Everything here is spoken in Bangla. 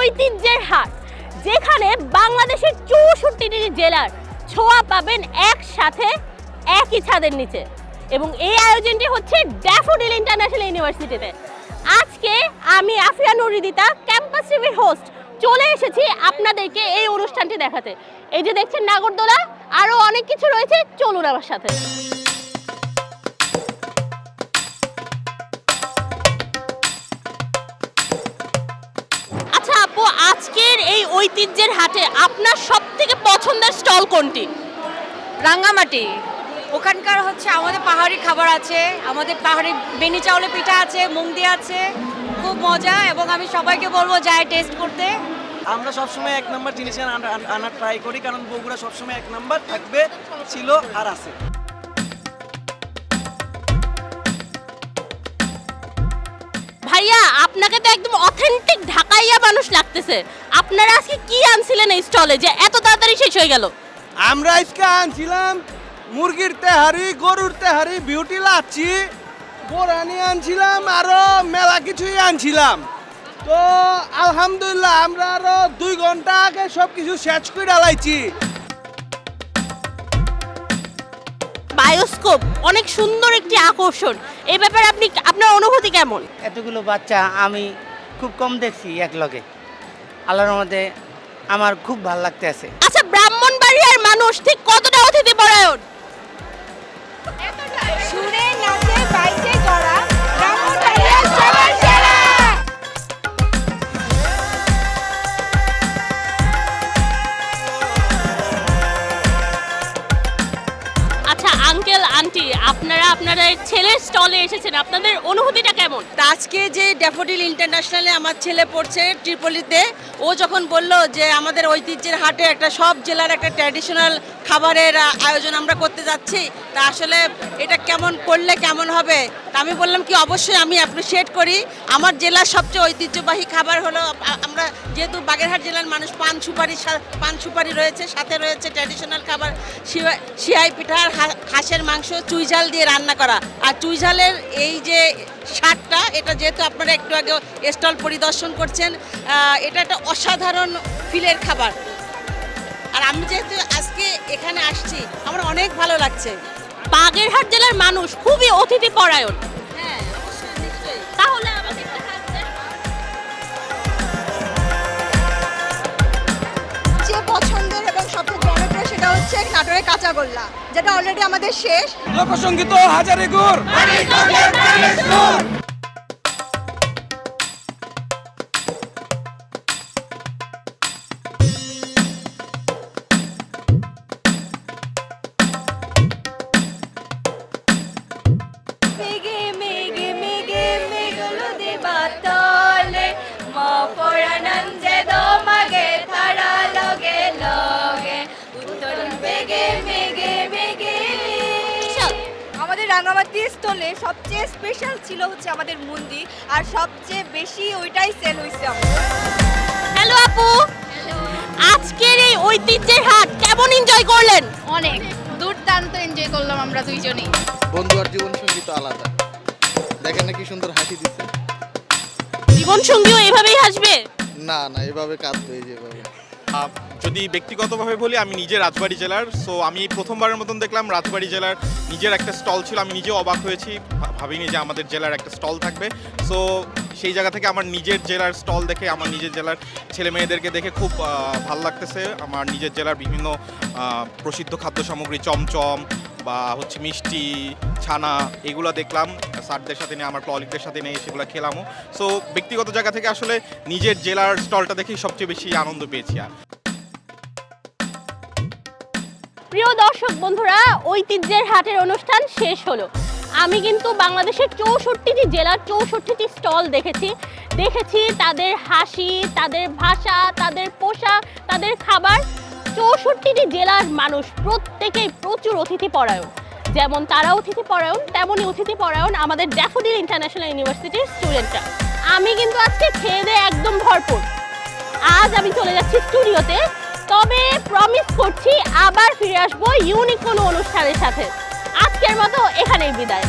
ঐতিহ্যের হাট, যেখানে বাংলাদেশের 64টি জেলার ছোঁয়া পাবেন একসাথে একই ছাদের নিচে। এবং এই আয়োজনটি হচ্ছে ড্যাফোডিল ইন্টারন্যাশনাল ইউনিভার্সিটিতে। আজকে আমি আফিয়া নুরিদিতা, ক্যাম্পাস টিভির হোস্ট, চলে এসেছি আপনাদেরকে এই অনুষ্ঠানটি দেখাতে। এই যে দেখছেন নাগরদোলা, আরো অনেক কিছু রয়েছে, চলুন আমার সাথে। আচ্ছা আপু, আজকের এই ঐতিহ্যের হাটে আপনার সবথেকে পছন্দের স্টল কোনটি? রাঙ্গামাটি, ওখানকার হচ্ছে আমাদের পাহাড়ি খাবার আছে, আমাদের পাহাড়ি বেনি চাউলের পিঠা আছে, মুং দিয়ে আছে, খুব মজা। এবং আমি সবাইকে বলবো যায় টেস্ট করতে। আমরা সবসময় এক নম্বর জিনিস আনার ট্রাই করি, কারণ বগুড়া সবসময় এক নম্বর থাকবে, ছিল আর আছে। ভাইয়া, আপনাকে তো একদম অথেন্টিক ঢাকাইয়া মানুষ লাগতেছে। আপনারা আজকে কি আনছিলেন এই স্টলে যে এত তাড়াতাড়ি শেষ হয়ে গেল? আমরা আজকে আনছিলাম মুরগির তেহারি, গরুর তেহারি, বিউটি লাচ্ছি, বোরানি আনছিলাম, আরো মেলা কিছুই আনছিলাম। তো আলহামদুলিল্লাহ আমরা আরো 2 ঘন্টা আগে সব কিছু শেষ করে ডালাইছি। বায়োস্কোপ অনেক সুন্দর একটি আকর্ষণ, এই ব্যাপারে আপনার অনুভূতি কেমন? এতগুলো বাচ্চা আমি খুব কম দেখছি একলগে। আল্লাহর রহমতে আমার খুব ভালো লাগতেছে। আচ্ছা, ব্রাহ্মণবাড়িয়ার মানুষ ঠিক কতটা অতিথি পরায়ণ? সুরে নাচে বাইচে গড়া ব্রাহ্মণবাড়িয়া সবার সেরা। আচ্ছা আঙ্কেল আন্টি, আপনারা আপনাদের ছেলের স্টলে এসেছেন, আপনাদের অনুভূতিটা কেমন? আজকে যে ড্যাফোডিল ইন্টারন্যাশনালে আমার ছেলে পড়ছে ট্রিপলিতে, ও যখন বলল যে আমাদের ঐতিহ্যের হাটে একটা সব জেলার একটা ট্র্যাডিশনাল খাবারের আয়োজন আমরা করতে যাচ্ছি, তা আসলে এটা কেমন করলে কেমন হবে, তা আমি বললাম কি অবশ্যই আমি অ্যাপ্রিসিয়েট করি। আমার জেলার সবচেয়ে ঐতিহ্যবাহী খাবার হলো, আমরা যেহেতু বাগেরহাট জেলার মানুষ, পান সুপারি রয়েছে, সাথে রয়েছে ট্র্যাডিশনাল খাবার সিয়াই পিঠা, হাঁসের মাংস চুই ঝাল দিয়ে রান্না করা। আর চুই ঝালের এই যে স্বাদটা, এটা যেহেতু আপনারা একটু আগে স্টল পরিদর্শন করছেন, এটা একটা অসাধারণ ফিলের খাবার। আর আমি যেহেতু আজকে এখানে আসছি, আমার অনেক ভালো লাগছে। বাগেরহাট জেলার মানুষ খুবই অতিথি পরায়ণ। হ্যাঁ, অবশ্যই, নিশ্চয়ই। তাহলে আমাকে একটু হাত দেন। যে পছন্দের এবং সবচেয়ে জনপ্রিয় সেটা হচ্ছে নাটোরের কাঁচাগোল্লা, যেটা অলরেডি আমাদের শেষ। লোকসঙ্গীত হাজারে গুড়। মেঘে মেঘে মেঘে মেঘলো দেবা তলে মা পরানন্দে দমাগে থারা লগে লগে উত্তর মেঘে মেঘে মেঘে। আমাদের রাঙামাটি স্টলে সবচেয়ে স্পেশাল ছিল হচ্ছে আমাদের মুন্দি, আর সবচেয়ে বেশি ওইটাই সেল হয়েছে আমাদের। হ্যালো আপু, আজকের এই ঐতিহ্যের হাট কেমন এনজয় করলেন? অনেক দুর্দান্ত এনজয় করলাম আমরা দুইজনই। বন্ধু আর জীবন সঙ্গী তো আলাদা। দেখেন না কি সুন্দর হাসি দিচ্ছে। জীবন সঙ্গীও এভাবেই হাসবে? না না, এভাবে কাজ হয়ে যেভাবে। যদি ব্যক্তিগতভাবে বলি, আমি নিজে রাজবাড়ী জেলার, সো আমি প্রথমবারের মতন দেখলাম রাজবাড়ী জেলার নিজের একটা স্টল ছিল। আমি নিজেও অবাক হয়েছি, ভাবিনি যে আমাদের জেলার একটা স্টল থাকবে। সো সেই জায়গা থেকে আমার নিজের জেলার স্টল দেখে, আমার নিজের জেলার ছেলে মেয়েদেরকে দেখে খুব ভালো লাগতেছে। আমার নিজের জেলার বিভিন্ন প্রসিদ্ধ খাদ্য সামগ্রী, চমচম বা হচ্ছে মিষ্টি, ছানা, এগুলো দেখলাম স্যারদের সাথে নিয়ে, আমার কলিগদের সাথে নিয়ে সেগুলো খেলামও। সো ব্যক্তিগত জায়গা থেকে আসলে নিজের জেলার স্টলটা দেখেই সবচেয়ে বেশি আনন্দ পেয়েছি। প্রিয় দর্শক বন্ধুরা, ঐতিহ্যের হাটের অনুষ্ঠান শেষ হলো। আমি কিন্তু বাংলাদেশের 64টি জেলার 64টি স্টল দেখেছি তাদের হাসি, তাদের ভাষা, তাদের পোশাক, তাদের খাবার। 64টি জেলার মানুষ প্রত্যেকেই প্রচুর অতিথি পরায়ণ। যেমন তারা অতিথি পরায়ণ, তেমনই অতিথি পরায়ণ আমাদের ড্যাফোডিল ইন্টারন্যাশনাল ইউনিভার্সিটির স্টুডেন্টরা। আমি কিন্তু আজকে খেয়ে দিয়ে একদম ভরপুর। আজ আমি চলে যাচ্ছি স্টুডিওতে, তবে প্রমিস করছি আবার ফিরে আসবো ইউনিক কোনো অনুষ্ঠানের সাথে। আজকের মতো এখানেই বিদায়।